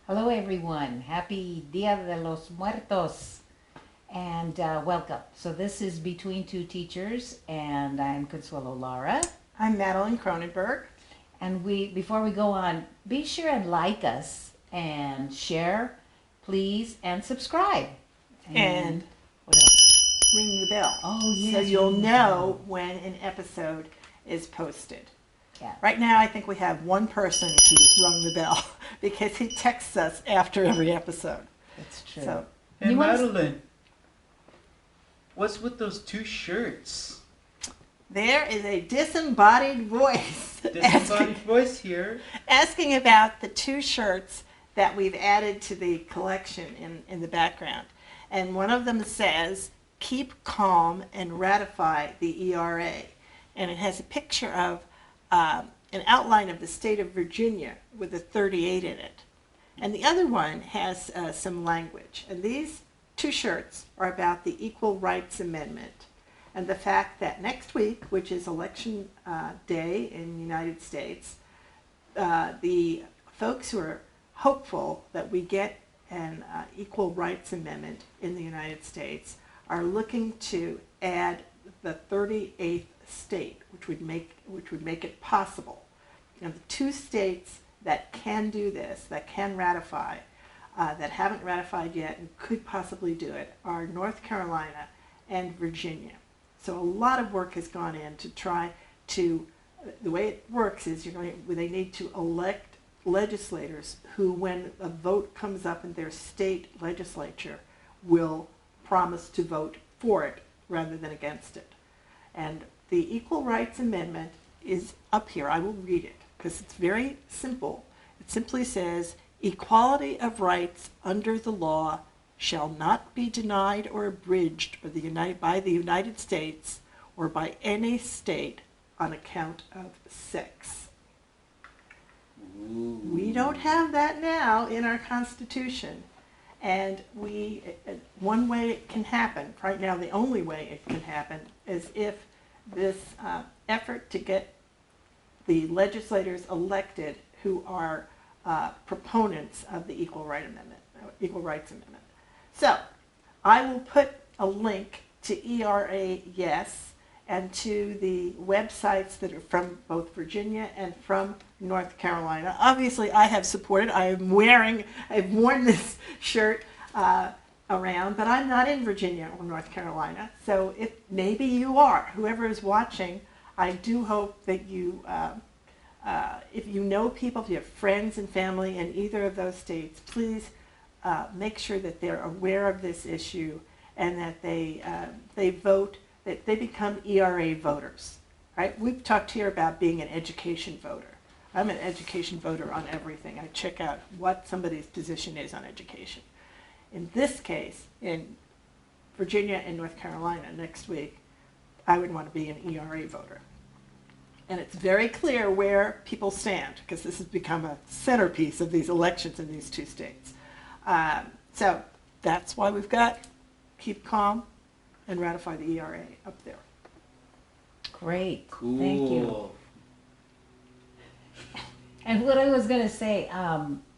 Hello, everyone. Happy Dia de los Muertos, and welcome. So this is Between Two Teachers, and I'm Consuelo Lara. I'm Madeline Kronenberg. And before we go on, be sure and like us and share, please, and subscribe. And what else? Ring the bell. Oh, yes. So you'll know when an episode is posted. Yeah. Right now, I think we have one person who's rung the bell because he texts us after every episode. That's true. So, Hey, You wanna Madeline, what's with those two shirts? there is a disembodied voice Disembodied voice here. asking about the two shirts that we've added to the collection in the background. And one of them says, "Keep calm and ratify the ERA." And it has a picture of an outline of the state of Virginia with a 38 in it. And the other one has some language. And these two shirts are about the Equal Rights Amendment and the fact that next week, which is election day in the United States, the folks who are hopeful that we get an Equal Rights Amendment in the United States are looking to add the 38th state, which would make it possible. And the two states that can do this, that can ratify, that haven't ratified yet and could possibly do it, are North Carolina and Virginia. So a lot of work has gone in to try to, the way it works is they need to elect legislators who, when a vote comes up in their state legislature, will promise to vote for it rather than against it. And the Equal Rights Amendment is up here. I will read it because it's very simple. It simply says, "Equality of rights under the law shall not be denied or abridged by the United States or by any state on account of sex." Ooh. We don't have that now in our Constitution. And one way it can happen, right now the only way it can happen, is if this effort to get the legislators elected who are proponents of the Equal Rights Amendment. So I will put a link to ERA Yes and to the websites that are from both Virginia and from North Carolina. Obviously, I have supported. I've worn this shirt around, but I'm not in Virginia or North Carolina. So if maybe you are, whoever is watching, I do hope that you, if you know people, if you have friends and family in either of those states, please make sure that they're aware of this issue and that they vote, that they become ERA voters. Right? We've talked here about being an education voter. I'm an education voter on everything. I check out what somebody's position is on education. In this case, in Virginia and North Carolina next week, I would want to be an ERA voter. And it's very clear where people stand because this has become a centerpiece of these elections in these two states. So that's why we've got keep calm and ratify the ERA up there. Great. Cool. Thank you. And what I was going to say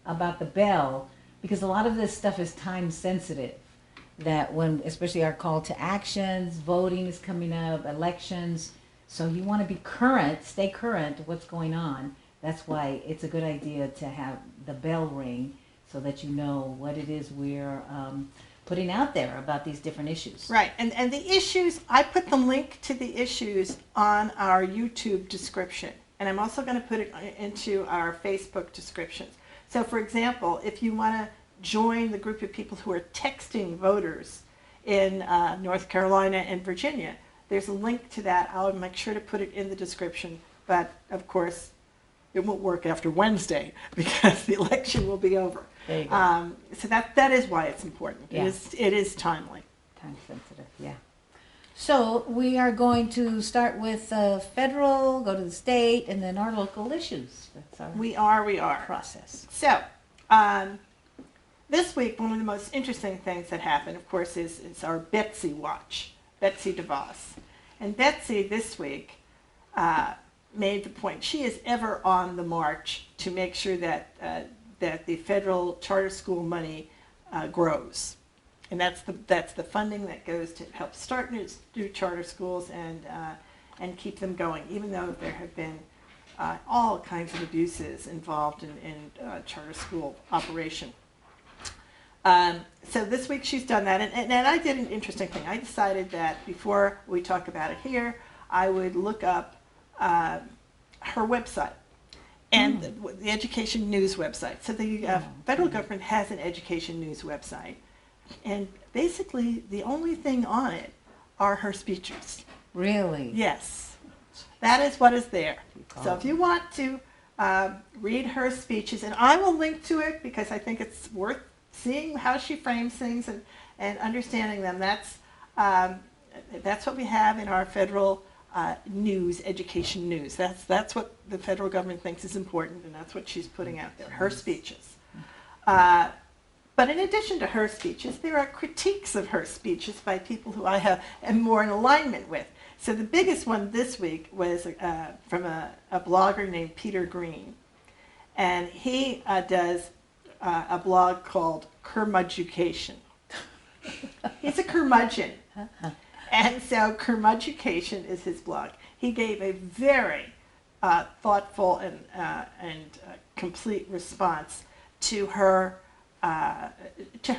about the bell, because a lot of this stuff is time sensitive, that when, especially our call to actions, voting is coming up, elections, so you want to be current, stay current what's going on. That's why it's a good idea to have the bell ring so that you know what it is we're putting out there about these different issues. Right, and the issues, I put the link to the issues on our YouTube description, and I'm also going to put it into our Facebook descriptions. So for example, if you want to join the group of people who are texting voters in North Carolina and Virginia, there's a link to that. I'll make sure to put it in the description, but of course it won't work after Wednesday because the election will be over. There you go. So that is why it's important. Yeah. It is timely. Time sensitive, yeah. So we are going to start with federal, go to the state, and then our local issues. That's our We are. process. So, this week, one of the most interesting things that happened, of course, is our Betsy watch, Betsy DeVos. And Betsy this week made the point, she is ever on the march to make sure that that the federal charter school money grows. And that's the funding that goes to help start new charter schools and keep them going, even though there have been all kinds of abuses involved in charter school operation. So this week she's done that, and I did an interesting thing. I decided that before we talk about it here, I would look up her website and the education news website. So the federal government has an education news website, and basically the only thing on it are her speeches. Really? Yes, that is what is there. So if you want to read her speeches, and I will link to it because I think it's worth seeing how she frames things and understanding them. That's what we have in our federal news, education news. That's what the federal government thinks is important, and that's what she's putting out there, her speeches. But in addition to her speeches, there are critiques of her speeches by people who I am more in alignment with. So the biggest one this week was from a blogger named Peter Green. And he does a blog called Curmudgeation. He's a curmudgeon. And so Curmudgeation is his blog. He gave a very thoughtful and complete response to her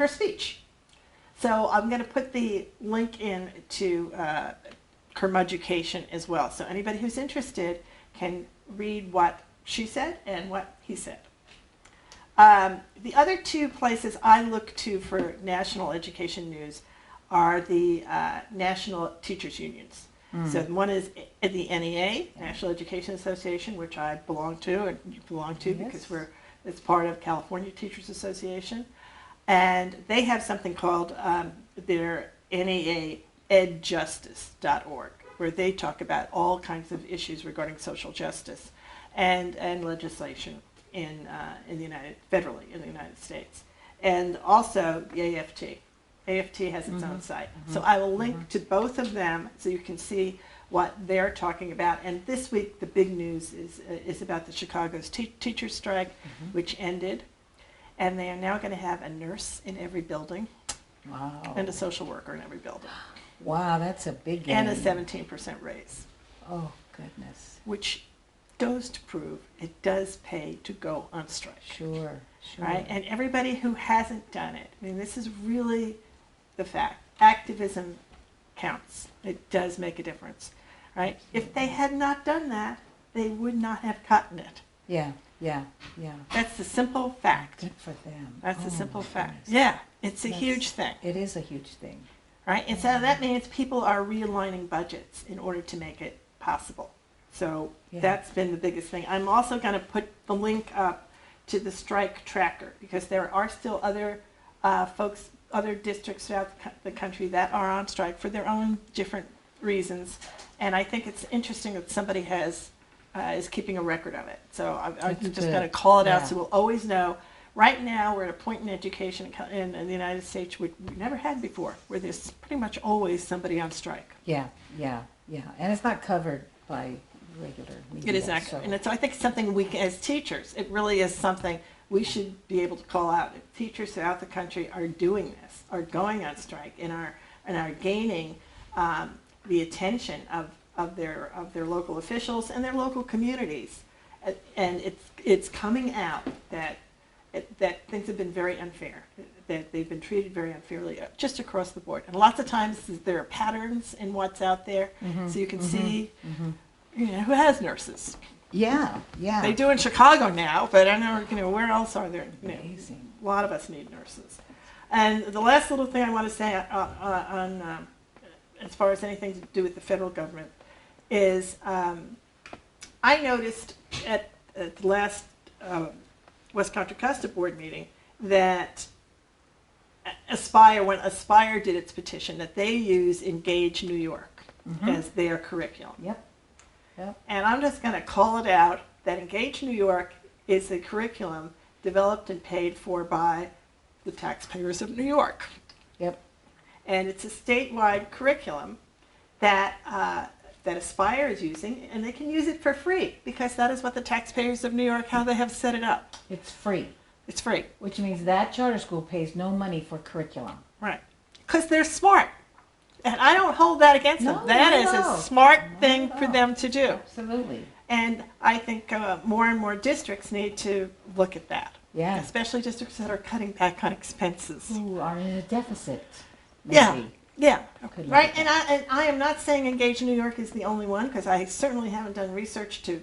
speech. So I'm going to put the link in to Curmudgeation as well. So anybody who's interested can read what she said and what he said. The other two places I look to for national education news are the national teachers unions. So one is the NEA, National Education Association, which I belong to, and you belong to because it's part of California Teachers Association. And they have something called their NEA edjustice.org, where they talk about all kinds of issues regarding social justice and legislation federally in the United States. And also the AFT. AFT has its own site. So I will link to both of them so you can see what they're talking about. And this week the big news is about the Chicago's teacher strike, which ended. And they are now going to have a nurse in every building. Wow. And a social worker in every building. Wow, that's a big gain. And a 17% raise. Oh, goodness. Which goes to prove it does pay to go on strike. Sure. Right? And everybody who hasn't done it, I mean, this is really the fact. Activism counts. It does make a difference. Right? If they had not done that, they would not have gotten it. Yeah. That's the simple fact. Good for them. That's the simple fact. Goodness. Yeah, it's a huge thing. It is a huge thing. Right? And so that means people are realigning budgets in order to make it possible. So that's been the biggest thing. I'm also going to put the link up to the strike tracker because there are still other other districts throughout the country that are on strike for their own different reasons. And I think it's interesting that somebody is keeping a record of it. So I'm just going to call it out so we'll always know. Right now, we're at a point in education in the United States we never had before, where there's pretty much always somebody on strike. Yeah. And it's not covered by regular media. It is not covered. And I think it's something we, as teachers, it really is something we should be able to call out. If teachers throughout the country are doing this, are going on strike, and are gaining the attention of their local officials and their local communities, and it's coming out that things have been very unfair, that they've been treated very unfairly just across the board. And lots of times there are patterns in what's out there, so you can see, who has nurses. Yeah. They do in Chicago now, but I know, where else are there? Amazing. A lot of us need nurses. And the last little thing I want to say on as far as anything to do with the federal government is I noticed at the last West Contra Costa board meeting that when Aspire did its petition, that they use Engage New York as their curriculum. Yep. And I'm just going to call it out that Engage New York is a curriculum developed and paid for by the taxpayers of New York. Yep. And it's a statewide curriculum that Aspire is using, and they can use it for free because that is what the taxpayers of New York, how they have set it up. It's free. It's free. Which means that charter school pays no money for curriculum. Right. Because they're smart. And I don't hold that against them. No, That not is at all. a smart Not thing at for all. them to do. Absolutely. And I think more and more districts need to look at that. Yeah. Especially districts that are cutting back on expenses. Who are in a deficit. Yeah. Maybe. Yeah. Could look Right. at And I am not saying Engage New York is the only one, because I certainly haven't done research to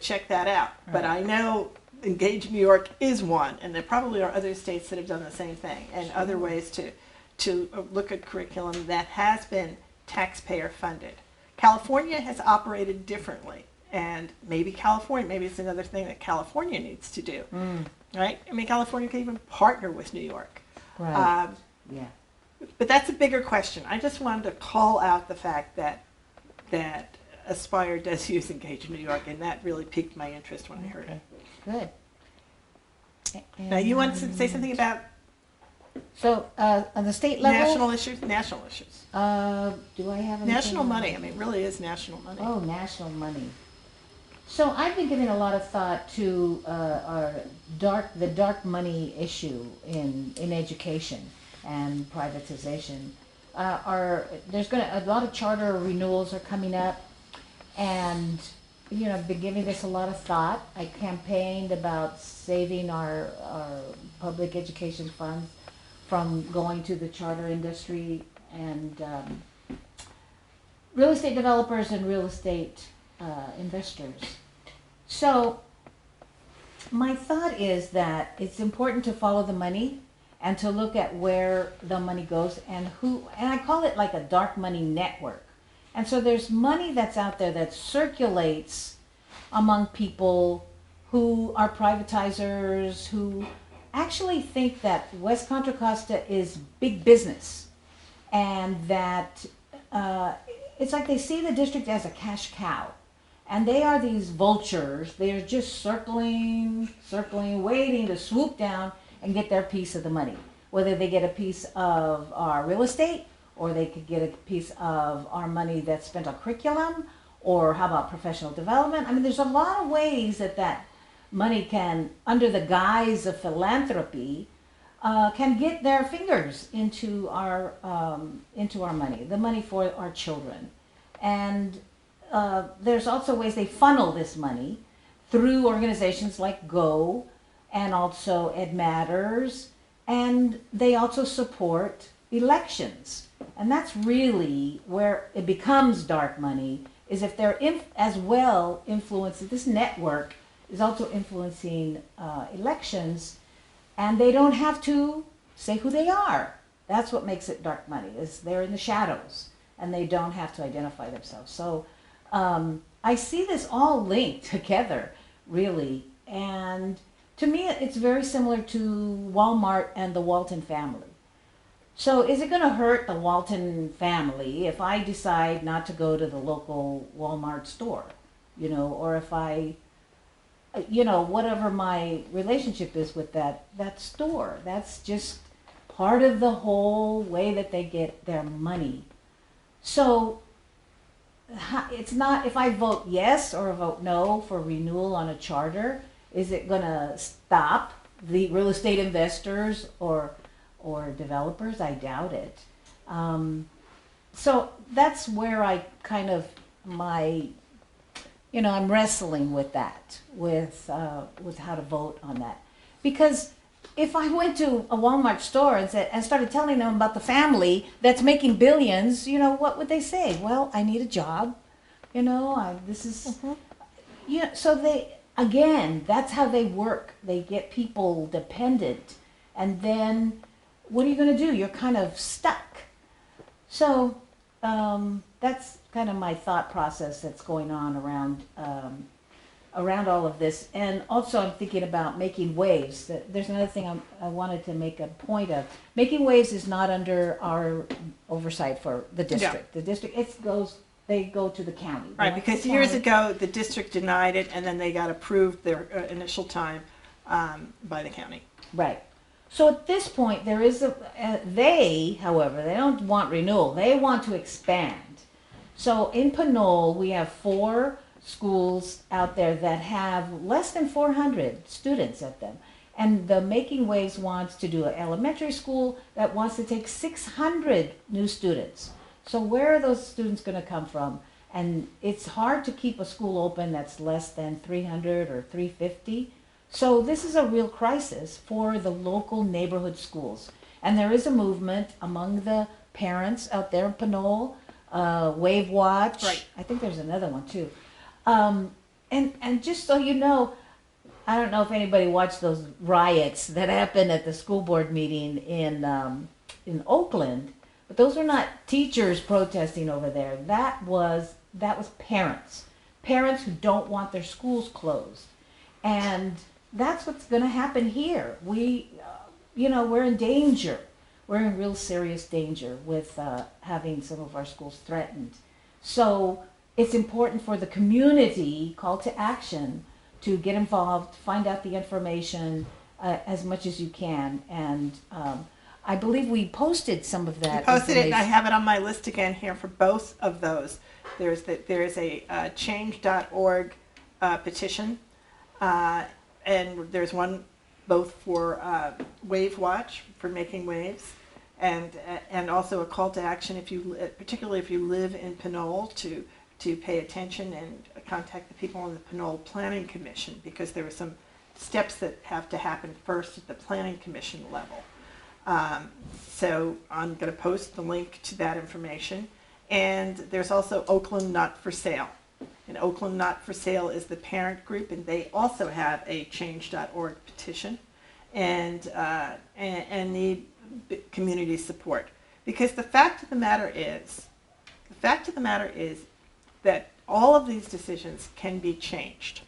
check that out. But Right. I know Engage New York is one, and there probably are other states that have done the same thing, and other ways to look at curriculum that has been taxpayer funded. California has operated differently, and maybe it's another thing that California needs to do, right? I mean, California can even partner with New York. Right. Yeah. But that's a bigger question. I just wanted to call out the fact that Aspire does use Engage New York, and that really piqued my interest when I heard it. Good. Now, you want to say something about So, on the state level, national issues? National issues. do I have anything? National money. I mean, it really is national money. Oh, national money. So I've been giving a lot of thought to the dark money issue in education and privatization. There's a lot of charter renewals are coming up, and I've been giving this a lot of thought. I campaigned about saving our public education funds from going to the charter industry and real estate developers and real estate investors. So my thought is that it's important to follow the money and to look at where the money goes and I call it like a dark money network. And so there's money that's out there that circulates among people who are privatizers, who actually think that West Contra Costa is big business, and that it's like they see the district as a cash cow. And they are these vultures. They're just circling, waiting to swoop down and get their piece of the money. Whether they get a piece of our real estate, or they could get a piece of our money that's spent on curriculum, or how about professional development? I mean, there's a lot of ways that money can, under the guise of philanthropy, can get their fingers into our money, the money for our children. And there's also ways they funnel this money through organizations like GO and also Ed Matters, and they also support elections. And that's really where it becomes dark money, is if they're as well influencing, this network is also influencing elections, and they don't have to say who they are. That's what makes it dark money, is they're in the shadows, and they don't have to identify themselves. So I see this all linked together, really. And to me, it's very similar to Walmart and the Walton family. So is it going to hurt the Walton family if I decide not to go to the local Walmart store? Or if I, whatever my relationship is with that store. That's just part of the whole way that they get their money. So it's not, if I vote yes or vote no for renewal on a charter, is it going to stop the real estate investors or developers? I doubt it. So that's where I kind of I'm wrestling with that, with how to vote on that. Because if I went to a Walmart store and started telling them about the family that's making billions, what would they say? Well, I need a job. This is, so that's how they work. They get people dependent. And then what are you going to do? You're kind of stuck. So that's kind of my thought process that's going on around all of this. And also I'm thinking about making waves. There's another thing I wanted to make a point of. Making waves is not under our oversight for the district. Yeah. The district, they go to the county. Right, because years ago the district denied it, and then they got approved their initial time by the county. Right. So at this point, there is however, they don't want renewal. They want to expand. So in Pinole, we have 4 schools out there that have less than 400 students at them. And the Making Waves wants to do an elementary school that wants to take 600 new students. So where are those students going to come from? And it's hard to keep a school open that's less than 300 or 350. So this is a real crisis for the local neighborhood schools. And there is a movement among the parents out there in Pinole, Wave Watch. Right. I think there's another one too. And just so you know, I don't know if anybody watched those riots that happened at the school board meeting in Oakland, but those were not teachers protesting over there. That was parents who don't want their schools closed, and that's what's going to happen here. We're in danger. We're in real serious danger with having some of our schools threatened. So it's important for the community call to action to get involved, find out the information as much as you can. And I believe we posted some of that. I posted it, and I have it on my list again here for both of those. There's a change.org petition, and there's one both for Wave Watch, for Making Waves, and also a call to action, particularly if you live in Pinole, to pay attention and contact the people on the Pinole Planning Commission, because there are some steps that have to happen first at the Planning Commission level. So I'm going to post the link to that information. And there's also Oakland Not for Sale. And Oakland Not for Sale is the parent group, and they also have a change.org petition and need community support. Because the fact of the matter is that all of these decisions can be changed.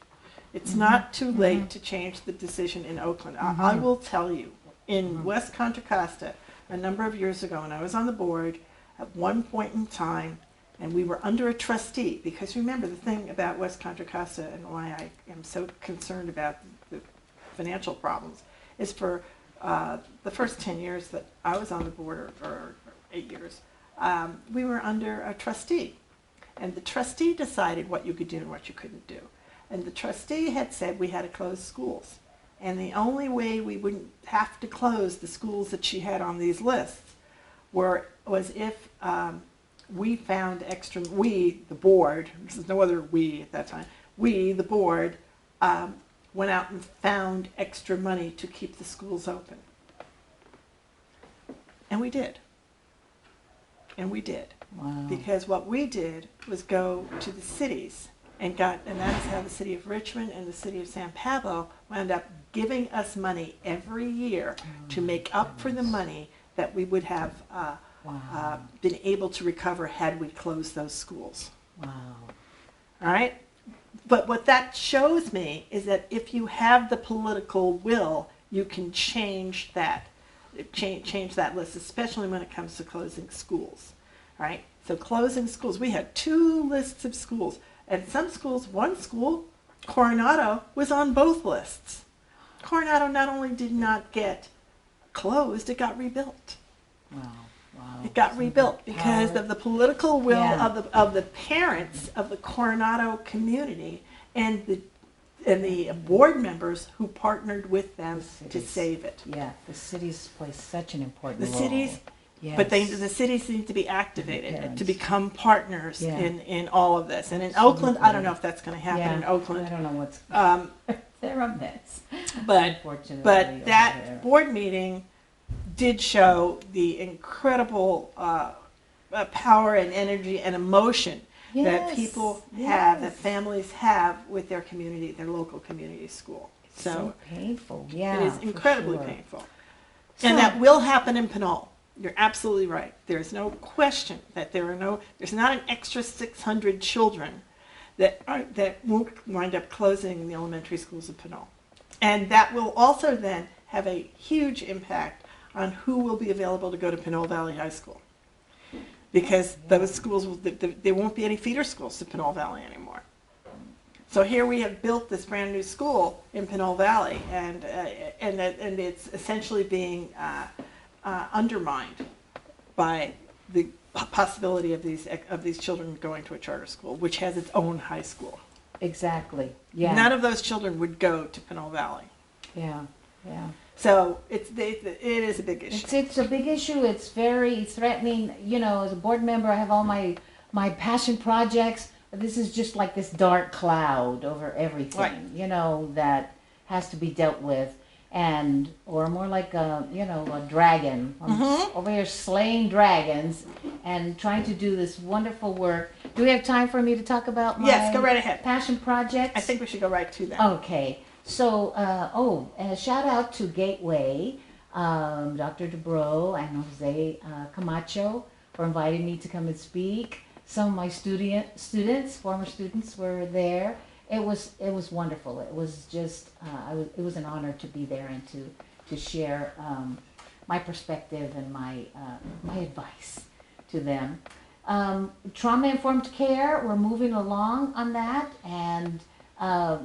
It's not too late to change the decision in Oakland. I will tell you, in West Contra Costa, a number of years ago, when I was on the board, at one point in time, and we were under a trustee, because remember, the thing about West Contra Costa and why I am so concerned about the financial problems is for the first 10 years that I was on the board, or 8 years, we were under a trustee. And the trustee decided what you could do and what you couldn't do. And the trustee had said we had to close schools. And the only way we wouldn't have to close the schools that she had on these lists was if we found extra, we, the board, there's no other we at that time, we, the board, went out and found extra money to keep the schools open. And we did. And we did. Wow. Because what we did was go to the cities and that is how the city of Richmond and the city of San Pablo wound up giving us money every year to make up for the money that we would have been able to recover had we closed those schools. Wow. All right? But what that shows me is that if you have the political will, you can change that list, especially when it comes to closing schools. All right? So closing schools, we had 2 lists of schools. And some schools, one school, Coronado, was on both lists. Coronado not only did not get closed, it got rebuilt. Wow. Wow. It got rebuilt because of the political will Yeah. of the parents of the Coronado community and the board members who partnered with them to save it. Yeah, the cities play such an important The role. cities, Yes. but the cities need to be activated Parents. to become partners Yeah. in all of this. And in Absolutely. Oakland, I don't know if that's going to happen Yeah, in Oakland. I don't know what's. They're a mess. But Unfortunately, But over that there. board meeting did show the incredible power and energy and emotion that Yes, people have, that yes. families have with their community, their local community school. So painful. Yeah, it is for incredibly sure. painful. So- And that will happen in Pinole. You're absolutely right. There's no question that there's not an extra 600 children that won't wind up closing the elementary schools of Pinole. And that will also then have a huge impact on who will be available to go to Pinole Valley High School. Because those schools, there won't be any feeder schools to Pinole Valley anymore. So here we have built this brand new school in Pinole Valley, and it's essentially being undermined by the possibility of these children going to a charter school, which has its own high school. exactly. Yeah. None of those children would go to Pinole Valley. Yeah. Yeah. So it is a big issue. It's a big issue. It's very threatening. You know, as a board member, I have all my passion projects. This is just like this dark cloud over everything. Right. You know, that has to be dealt with, or more like a dragon. I'm over here slaying dragons and trying to do this wonderful work. Do we have time for me to talk about my Yes, go right ahead. passion projects? I think we should go right to that. Okay. So, and a shout out to Gateway, Dr. DeVos and Jose Camacho for inviting me to come and speak. Some of my former students were there. It was wonderful. It was just, it was an honor to be there and to share my perspective and my advice to them. Trauma-informed care, we're moving along on that, and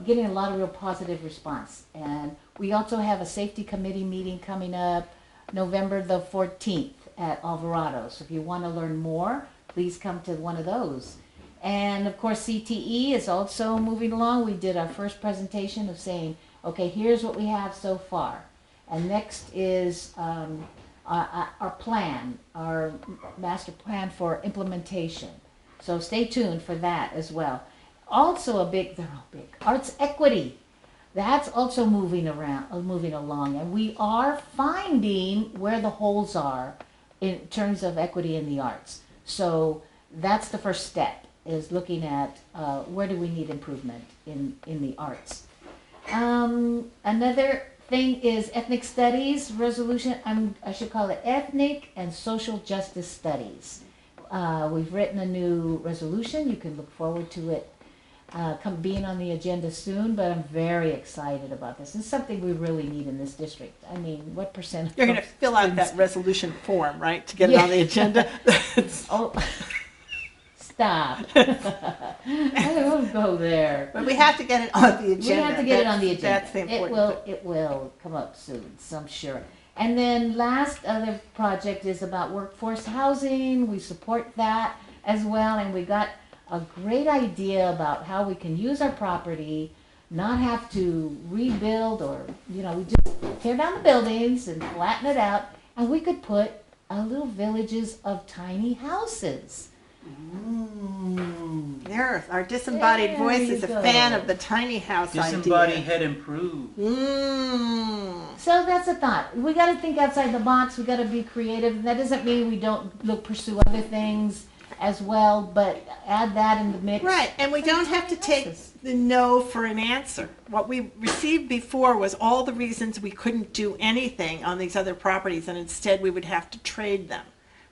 getting a lot of real positive response. And we also have a safety committee meeting coming up November the 14th at Alvarado. So if you want to learn more, please come to one of those. And of course, CTE is also moving along. We did our first presentation of saying, okay, here's what we have so far. And next is our plan, our master plan for implementation. So stay tuned for that as well. Also they're all big, arts equity. That's also moving along, and we are finding where the holes are in terms of equity in the arts. So that's the first step, is looking at where do we need improvement in the arts. Another thing is ethnic studies resolution. I should call it ethnic and social justice studies. We've written a new resolution. You can look forward to it being on the agenda soon, but I'm very excited about this. It's something we really need in this district. I mean, what percent? You're going to fill out that resolution form, right, to get it on the agenda? Oh, stop. I won't go there. But we have to get it on the agenda. We have to get it on the agenda. That's the important thing. It will come up soon, so I'm sure. And then last other project is about workforce housing. We support that as well, and we got a great idea about how we can use our property, not have to rebuild or, we just tear down the buildings and flatten it out, and we could put little villages of tiny houses. There, our disembodied There voice you is a go. fan of the tiny house Disembodied idea. had improved. So that's a thought. We got to think outside the box. We got to be creative. That doesn't mean we don't pursue other things as well, but add that in the mix. Right, and we don't have to take the no for an answer. What we received before was all the reasons we couldn't do anything on these other properties, and instead we would have to trade them.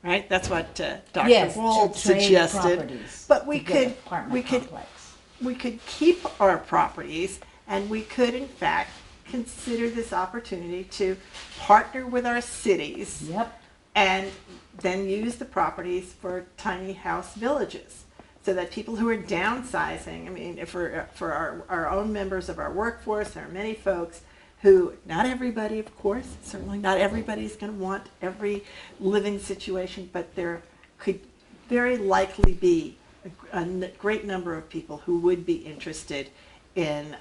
Right, that's what Dr. Yes, Wold to trade suggested. properties But we to get could, an apartment we could, complex. we could keep our properties, and we could, in fact, consider this opportunity to partner with our cities. Yep. And then use the properties for tiny house villages, so that people who are downsizing, I mean, if for our own members of our workforce, there are many folks who, not everybody, of course, certainly not everybody's going to want every living situation, but there could very likely be a great number of people who would be interested in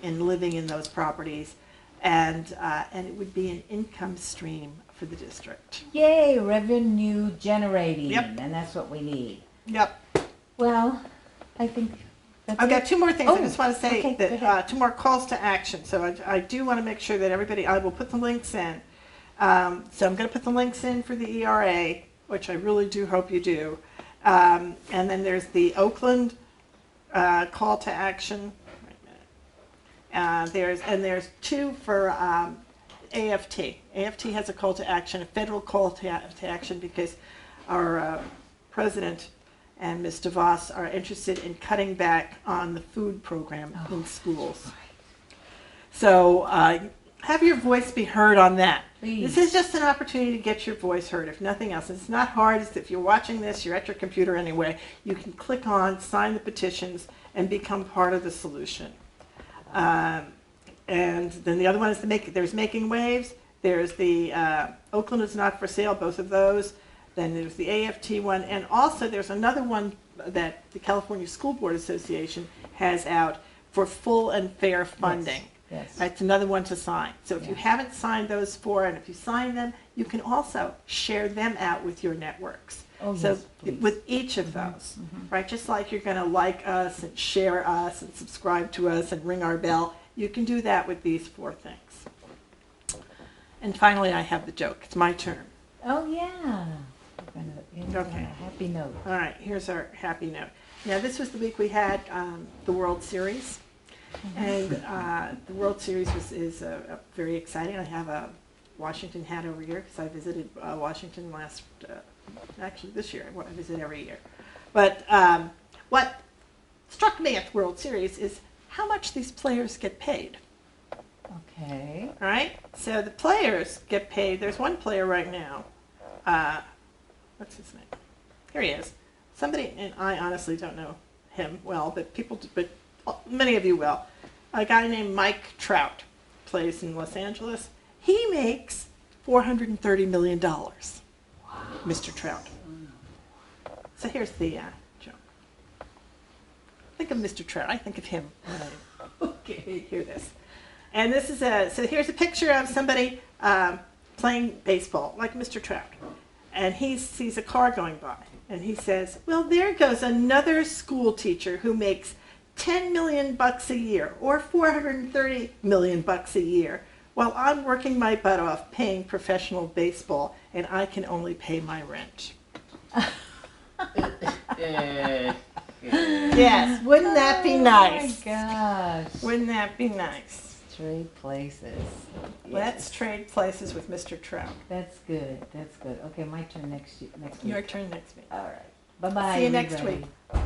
living in those properties, and it would be an income stream for the district. Yay, revenue generating. Yep. And that's what we need. Yep. Well, I think that's I've got it. two more things. I just want to say okay, go that two more calls to action. So I do want to make sure that everybody, I will put the links in. So I'm going to put the links in for the ERA, which I really do hope you do. And then there's the Oakland call to action. Wait a minute. There's two for AFT. AFT has a call to action, a federal call to action, because our president and Ms. DeVos are interested in cutting back on the food program in schools. So have your voice be heard on that. Please. This is just an opportunity to get your voice heard, if nothing else. It's not hard. It's if you're watching this, you're at your computer anyway, you can click on, sign the petitions, and become part of the solution. And then the other one is there's Making Waves. There's the Oakland is Not for Sale, both of those. Then there's the AFT one. And also there's another one that the California School Board Association has out for full and fair funding. Yes. That's another one to sign. So if you Yeah. haven't signed those four, and if you sign them, you can also share them out with your networks. Oh, So yes, please. with each of those, right, just like you're going to like us and share us and subscribe to us and ring our bell, you can do that with these four things. And finally, I have the joke. It's my turn. Oh, yeah. We're gonna end on Okay. a happy note. All right, here's our happy note. Now, this was the week we had the World Series. And the World Series is very exciting. I have a Washington hat over here because I visited Washington actually this year. I visit every year. But what struck me at the World Series is how much these players get paid. Okay. All right? So the players get paid. There's one player right now. What's his name? Here he is. Somebody, and I honestly don't know him well, but many of you will. A guy named Mike Trout plays in Los Angeles. He makes $430 million. Wow. Mr. Trout. So here's the joke. Think of Mr. Trout. I think of him. Okay, hear this. And this is so here's a picture of somebody playing baseball, like Mr. Trout. And he sees a car going by. And he says, well, there goes another school teacher who makes $10 million a year or $430 million a year while I'm working my butt off paying professional baseball and I can only pay my rent. Yes, wouldn't that be nice? Oh my gosh. Wouldn't that be nice? Trade places. Let's trade places with Mr. Trout. That's good. That's good. Okay, my turn next week. Your turn next week. All right. Bye-bye. See you next everybody. week.